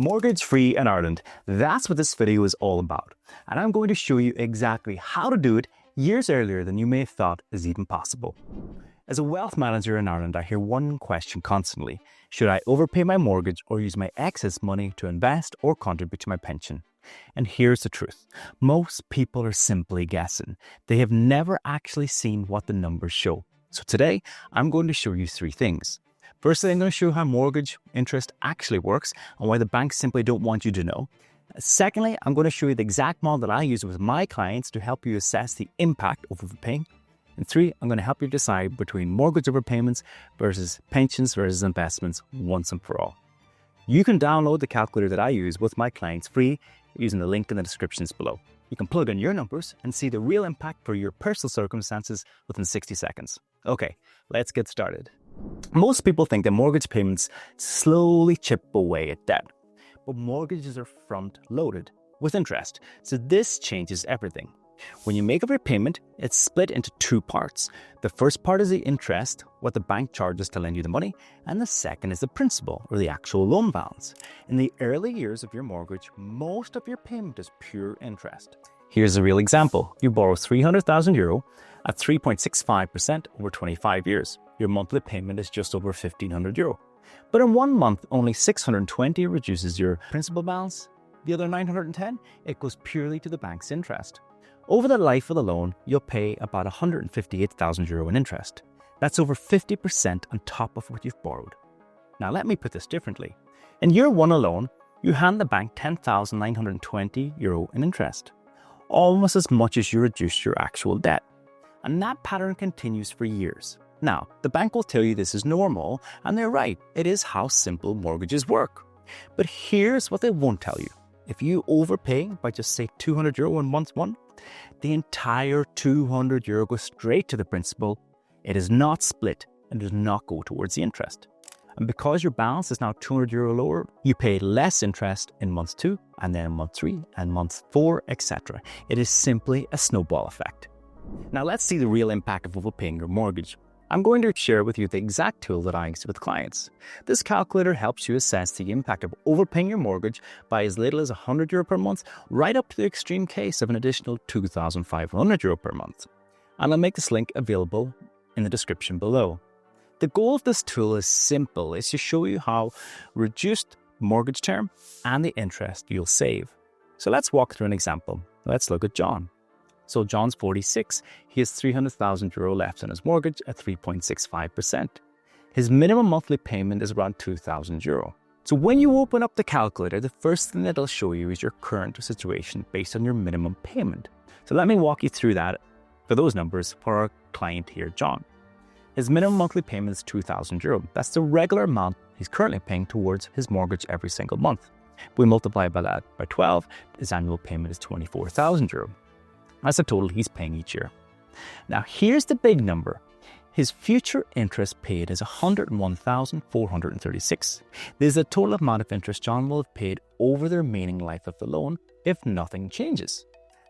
Mortgage-free in Ireland. That's what this video is all about. And I'm going to show you exactly how to do it years earlier than you may have thought is even possible. As a wealth manager in Ireland, I hear one question constantly. Should I overpay my mortgage or use my excess money to invest or contribute to my pension? And here's the truth. Most people are simply guessing. They have never actually seen what the numbers show. So today, I'm going to show you three things. Firstly, I'm going to show you how mortgage interest actually works and why the banks simply don't want you to know. Secondly, I'm going to show you the exact model that I use with my clients to help you assess the impact of overpaying. And three, I'm going to help you decide between mortgage overpayments versus pensions versus investments once and for all. You can download the calculator that I use with my clients free using the link in the descriptions below. You can plug in your numbers and see the real impact for your personal circumstances within 60 seconds. Okay, let's get started. Most people think that mortgage payments slowly chip away at debt, but mortgages are front-loaded with interest, so this changes everything. When you make a repayment, it's split into two parts. The first part is the interest, what the bank charges to lend you the money, and the second is the principal, or the actual loan balance. In the early years of your mortgage, most of your payment is pure interest. Here's a real example. You borrow €300,000 at 3.65% over 25 years. Your monthly payment is just over €1,500. But in 1 month, only 620 reduces your principal balance. The other 910, it goes purely to the bank's interest. Over the life of the loan, you'll pay about €158,000 in interest. That's over 50% on top of what you've borrowed. Now let me put this differently. In year one alone, you hand the bank €10,920 in interest, almost as much as you reduce your actual debt. And that pattern continues for years. Now, the bank will tell you this is normal, and they're right. It is how simple mortgages work. But here's what they won't tell you. If you overpay by just say €200 in month one, the entire €200 goes straight to the principal. It is not split and does not go towards the interest. And because your balance is now €200 lower, you pay less interest in month 2, and then in month 3, and month 4, etc. It is simply a snowball effect. Now let's see the real impact of overpaying your mortgage. I'm going to share with you the exact tool that I use with clients. This calculator helps you assess the impact of overpaying your mortgage by as little as €100 per month, right up to the extreme case of an additional €2,500 per month. And I'll make this link available in the description below. The goal of this tool is simple. It's to show you how reduced mortgage term and the interest you'll save. So let's walk through an example. Let's look at John. So John's 46, he has €300,000 left on his mortgage at 3.65%. His minimum monthly payment is around €2,000. So when you open up the calculator, the first thing that it'll show you is your current situation based on your minimum payment. So let me walk you through that for those numbers for our client here, John. His minimum monthly payment is €2,000. That's the regular amount he's currently paying towards his mortgage every single month. If we multiply that by 12, his annual payment is €24,000. That's the total he's paying each year. Now here's the big number. His future interest paid is €101,436. This is the total amount of interest John will have paid over the remaining life of the loan if nothing changes.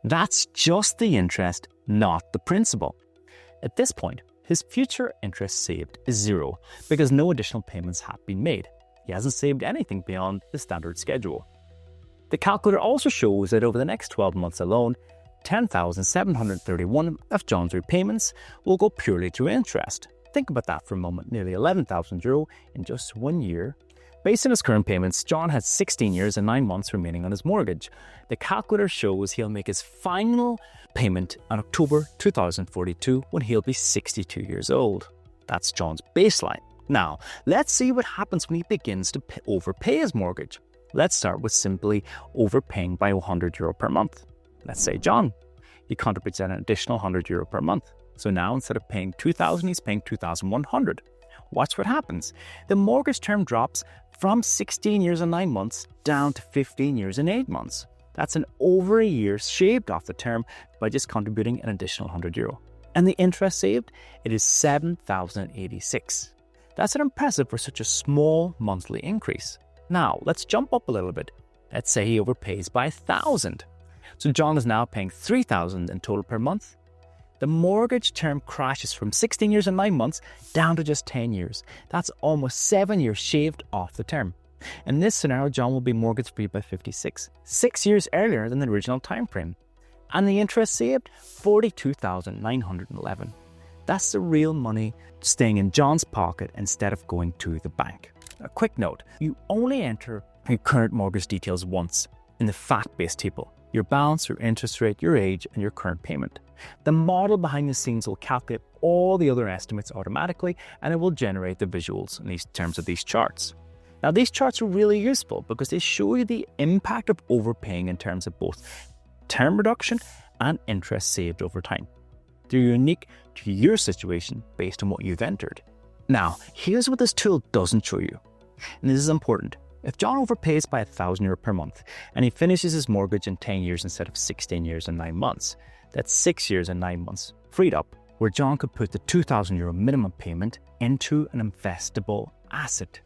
That's just the interest, not the principal. At this point, his future interest saved is zero because no additional payments have been made. He hasn't saved anything beyond the standard schedule. The calculator also shows that over the next 12 months alone, 10,731 of John's repayments will go purely to interest. Think about that for a moment, nearly €11,000 in just 1 year. Based on his current payments, John has 16 years and 9 months remaining on his mortgage. The calculator shows he'll make his final payment in October 2042 when he'll be 62 years old. That's John's baseline. Now, let's see what happens when he begins to overpay his mortgage. Let's start with simply overpaying by €100 per month. Let's say John, he contributes an additional €100 per month. So now instead of paying $2,000, he's paying $2,100. Watch what happens. The mortgage term drops from 16 years and 9 months down to 15 years and 8 months. That's an over a year shaved off the term by just contributing an additional €100. And the interest saved, it is $7,086. That's an impressive for such a small monthly increase. Now, let's jump up a little bit. Let's say he overpays by $1,000. So John is now paying $3,000 in total per month. The mortgage term crashes from 16 years and 9 months down to just 10 years. That's almost 7 years shaved off the term. In this scenario, John will be mortgage-free by 56, 6 years earlier than the original time frame. And the interest saved, $42,911. That's the real money staying in John's pocket instead of going to the bank. A quick note, you only enter your current mortgage details once in the fact-based table. Your balance, your interest rate, your age, and your current payment. The model behind the scenes will calculate all the other estimates automatically, and it will generate the visuals in terms of these charts. Now, these charts are really useful because they show you the impact of overpaying in terms of both term reduction and interest saved over time. They're unique to your situation based on what you've entered. Now, here's what this tool doesn't show you, and this is important. If John overpays by €1,000 per month and he finishes his mortgage in 10 years instead of 16 years and 9 months, that's 6 years and 9 months freed up, where John could put the €2,000 minimum payment into an investable asset.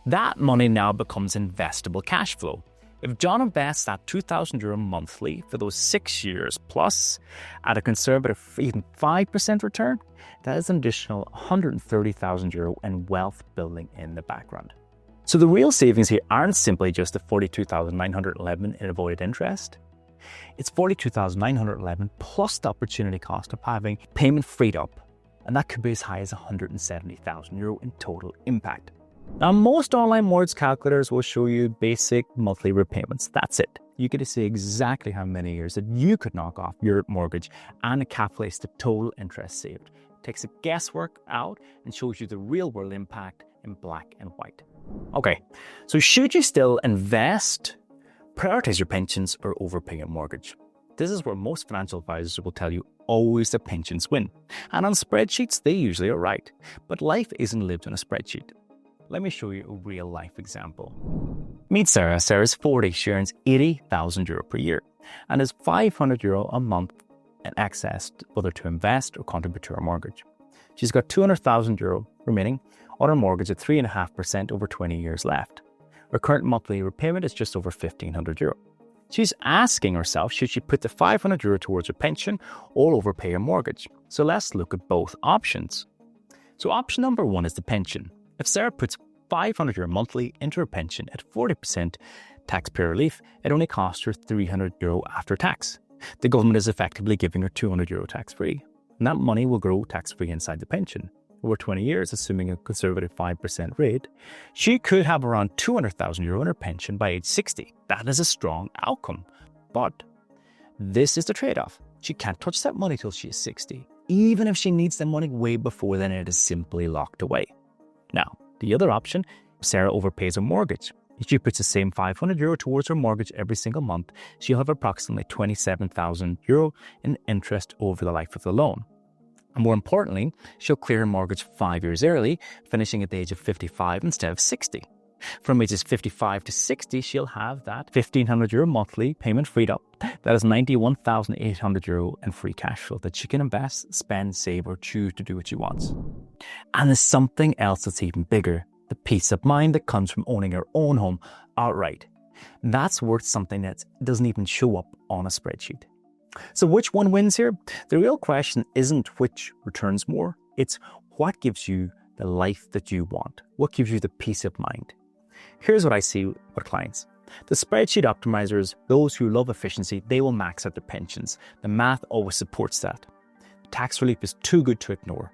That money now becomes investable cash flow. If John invests that €2,000 monthly for those 6 years plus at a conservative even 5% return, that is an additional €130,000 in wealth building in the background. So the real savings here aren't simply just the $42,911 in avoided interest. It's $42,911 plus the opportunity cost of having payment freed up, and that could be as high as €170,000 in total impact. Now, most online mortgage calculators will show you basic monthly repayments. That's it. You get to see exactly how many years that you could knock off your mortgage, and it calculates the total interest saved. It takes the guesswork out and shows you the real world impact in black and white. Okay, so should you still invest, prioritize your pensions, or overpay your mortgage? This is where most financial advisors will tell you always the pensions win. And on spreadsheets, they usually are right. But life isn't lived on a spreadsheet. Let me show you a real life example. Meet Sarah. Sarah's 40. She earns €80,000 per year and has €500 a month in excess, whether to invest or contribute to her mortgage. She's got €200,000 remaining on her mortgage at 3.5% over 20 years left. Her current monthly repayment is just over €1,500. She's asking herself, should she put the €500 towards her pension or overpay her mortgage? So let's look at both options. So option number one is the pension. If Sarah puts €500 monthly into her pension at 40% taxpayer relief, it only costs her €300 after tax. The government is effectively giving her €200 tax-free, and that money will grow tax-free inside the pension. Over 20 years, assuming a conservative 5% rate, she could have around €200,000 in her pension by age 60. That is a strong outcome. But this is the trade-off. She can't touch that money till she is 60. Even if she needs the money way before then, it is simply locked away. Now, the other option, Sarah overpays her mortgage. If she puts the same €500 towards her mortgage every single month, she'll have approximately €27,000 in interest over the life of the loan. And more importantly, she'll clear her mortgage 5 years early, finishing at the age of 55 instead of 60. From ages 55 to 60, she'll have that €1,500 monthly payment freed up. That is €91,800 in free cash flow that she can invest, spend, save, or choose to do what she wants. And there's something else that's even bigger, the peace of mind that comes from owning her own home outright. That's worth something that doesn't even show up on a spreadsheet. So which one wins here? The real question isn't which returns more, it's what gives you the life that you want, what gives you the peace of mind. Here's what I see with clients. The spreadsheet optimizers, those who love efficiency, they will max out their pensions. The math always supports that. Tax relief is too good to ignore.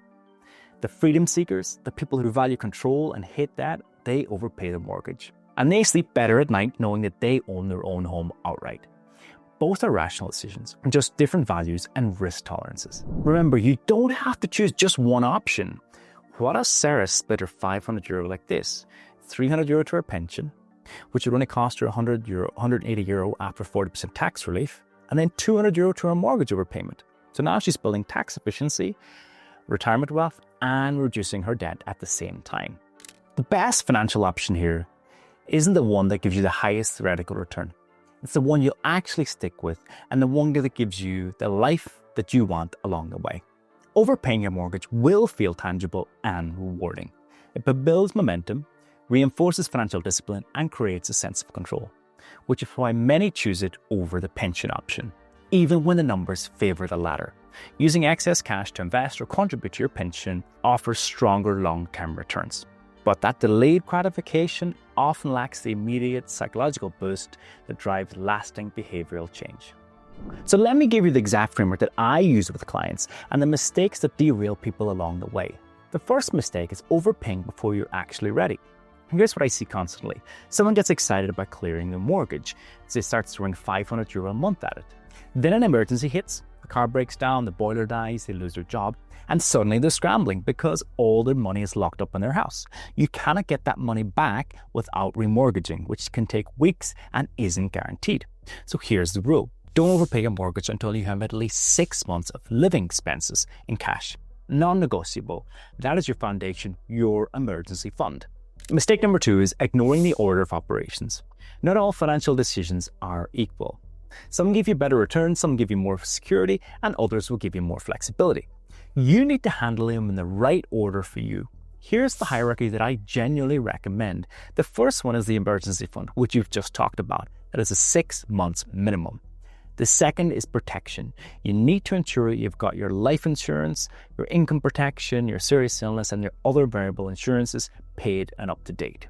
The freedom seekers, the people who value control and hate that, they overpay their mortgage. And they sleep better at night knowing that they own their own home outright. Both are rational decisions, just different values and risk tolerances. Remember, you don't have to choose just one option. What if Sarah split her €500 like this? €300 to her pension, which would only cost her €180 after 40% tax relief, and then €200 to her mortgage overpayment. So now she's building tax efficiency, retirement wealth, and reducing her debt at the same time. The best financial option here isn't the one that gives you the highest theoretical return. It's the one you'll actually stick with, and the one that gives you the life that you want along the way. Overpaying your mortgage will feel tangible and rewarding. It builds momentum, reinforces financial discipline, and creates a sense of control, which is why many choose it over the pension option, even when the numbers favor the latter. Using excess cash to invest or contribute to your pension offers stronger long-term returns. But that delayed gratification often lacks the immediate psychological boost that drives lasting behavioral change. So let me give you the exact framework that I use with clients and the mistakes that derail people along the way. The first mistake is overpaying before you're actually ready. And here's what I see constantly. Someone gets excited about clearing their mortgage, so they start throwing €500 a month at it. Then an emergency hits, the car breaks down, the boiler dies, they lose their job, and suddenly they're scrambling because all their money is locked up in their house. You cannot get that money back without remortgaging, which can take weeks and isn't guaranteed. So here's the rule. Don't overpay a mortgage until you have at least 6 months of living expenses in cash. Non-negotiable. That is your foundation, your emergency fund. Mistake number 2 is ignoring the order of operations. Not all financial decisions are equal. Some give you better returns, some give you more security, and others will give you more flexibility. You need to handle them in the right order for you. Here's the hierarchy that I genuinely recommend. The first one is the emergency fund, which you've just talked about. That is a 6 months minimum. The second is protection. You need to ensure you've got your life insurance, your income protection, your serious illness, and your other variable insurances paid and up to date.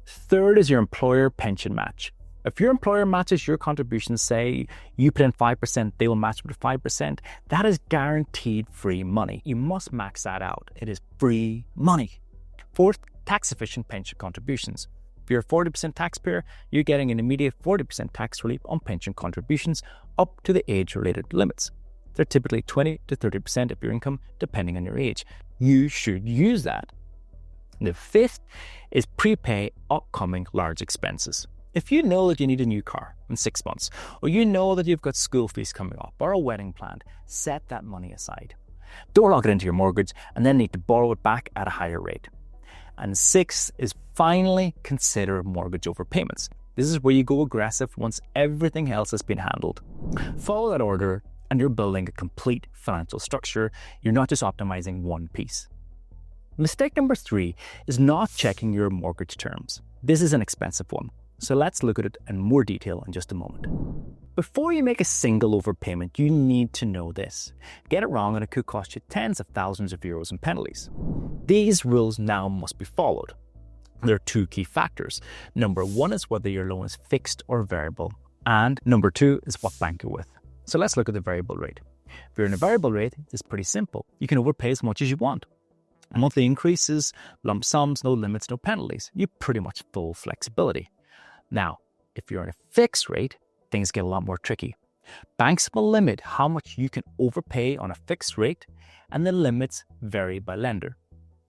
Third is your employer pension match. If your employer matches your contributions, say you put in 5%, they will match with 5%, that is guaranteed free money. You must max that out. It is free money. Fourth, tax-efficient pension contributions. If you're a 40% taxpayer, you're getting an immediate 40% tax relief on pension contributions up to the age-related limits. They're typically 20 to 30% of your income, depending on your age. You should use that. The fifth is prepay upcoming large expenses. If you know that you need a new car in 6 months, or you know that you've got school fees coming up or a wedding planned, set that money aside. Don't lock it into your mortgage and then need to borrow it back at a higher rate. And sixth is finally consider mortgage overpayments. This is where you go aggressive once everything else has been handled. Follow that order and you're building a complete financial structure. You're not just optimizing one piece. Mistake number 3 is not checking your mortgage terms. This is an expensive one. So let's look at it in more detail in just a moment. Before you make a single overpayment, you need to know this. Get it wrong and it could cost you tens of thousands of euros in penalties. These rules now must be followed. There are 2 key factors. Number 1 is whether your loan is fixed or variable. And number 2 is what bank you're with. So let's look at the variable rate. If you're in a variable rate, it's pretty simple. You can overpay as much as you want. Monthly increases, lump sums, no limits, no penalties. You pretty much full flexibility. Now, if you're on a fixed rate, things get a lot more tricky. Banks will limit how much you can overpay on a fixed rate, and the limits vary by lender.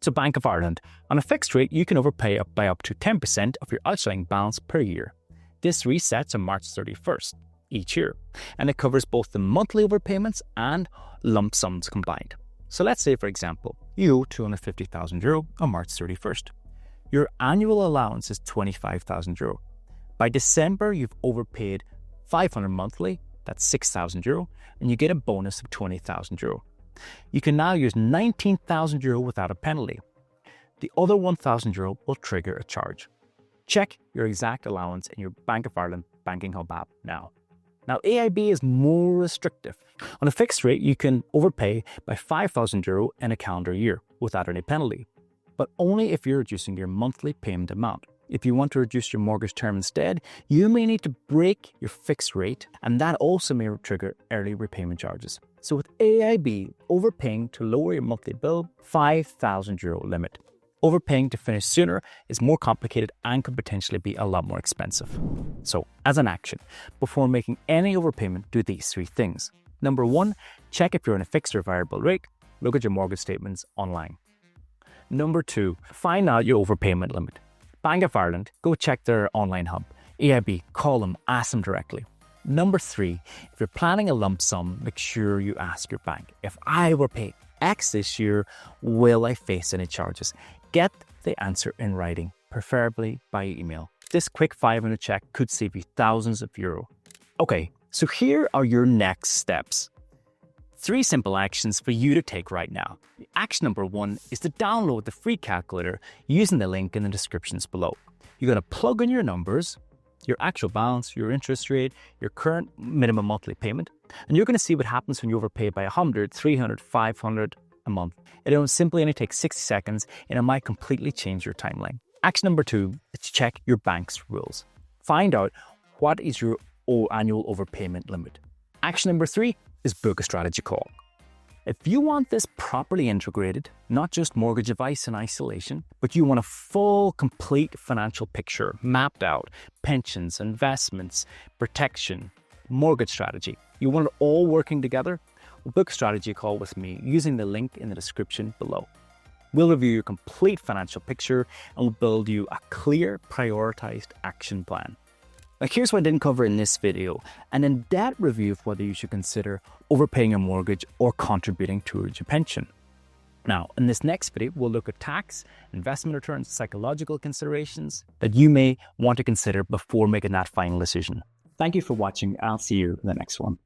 So Bank of Ireland, on a fixed rate, you can overpay by up to 10% of your outstanding balance per year. This resets on March 31st each year, and it covers both the monthly overpayments and lump sums combined. So let's say, for example, you owe €250,000 on March 31st. Your annual allowance is €25,000. By December, you've overpaid €500 monthly, that's €6,000, and you get a bonus of €20,000. You can now use €19,000 without a penalty. The other €1,000 will trigger a charge. Check your exact allowance in your Bank of Ireland Banking Hub app now. Now, AIB is more restrictive. On a fixed rate, you can overpay by €5,000 in a calendar year without any penalty, but only if you're reducing your monthly payment amount. If you want to reduce your mortgage term instead, you may need to break your fixed rate, and that also may trigger early repayment charges. So with AIB, overpaying to lower your monthly bill, €5,000 limit. Overpaying to finish sooner is more complicated and could potentially be a lot more expensive. So as an action, before making any overpayment, do these 3 things. Number 1, check if you're on a fixed or variable rate. Look at your mortgage statements online. Number 2, find out your overpayment limit. Bank of Ireland, go check their online hub. AIB, call them, ask them directly. Number 3, if you're planning a lump sum, make sure you ask your bank, if I overpay X this year, will I face any charges? Get the answer in writing, preferably by email. This quick 5-minute check could save you thousands of euros. Okay, so here are your next steps. 3 simple actions for you to take right now. Action number 1 is to download the free calculator using the link in the descriptions below. You're going to plug in your numbers, your actual balance, your interest rate, your current minimum monthly payment, and you're going to see what happens when you overpay by 100, 300, 500, a month. It'll simply only take 60 seconds and it might completely change your timeline. Action number 2 is to check your bank's rules. Find out what is your annual overpayment limit. Action number 3 is book a strategy call. If you want this properly integrated, not just mortgage advice in isolation, but you want a full, complete financial picture mapped out, pensions, investments, protection, mortgage strategy, you want it all working together, book a strategy call with me using the link in the description below. We'll review your complete financial picture and we'll build you a clear, prioritized action plan. Now here's what I didn't cover in this video, an in-depth review of whether you should consider overpaying your mortgage or contributing towards your pension. Now, in this next video, we'll look at tax, investment returns, psychological considerations that you may want to consider before making that final decision. Thank you for watching. I'll see you in the next one.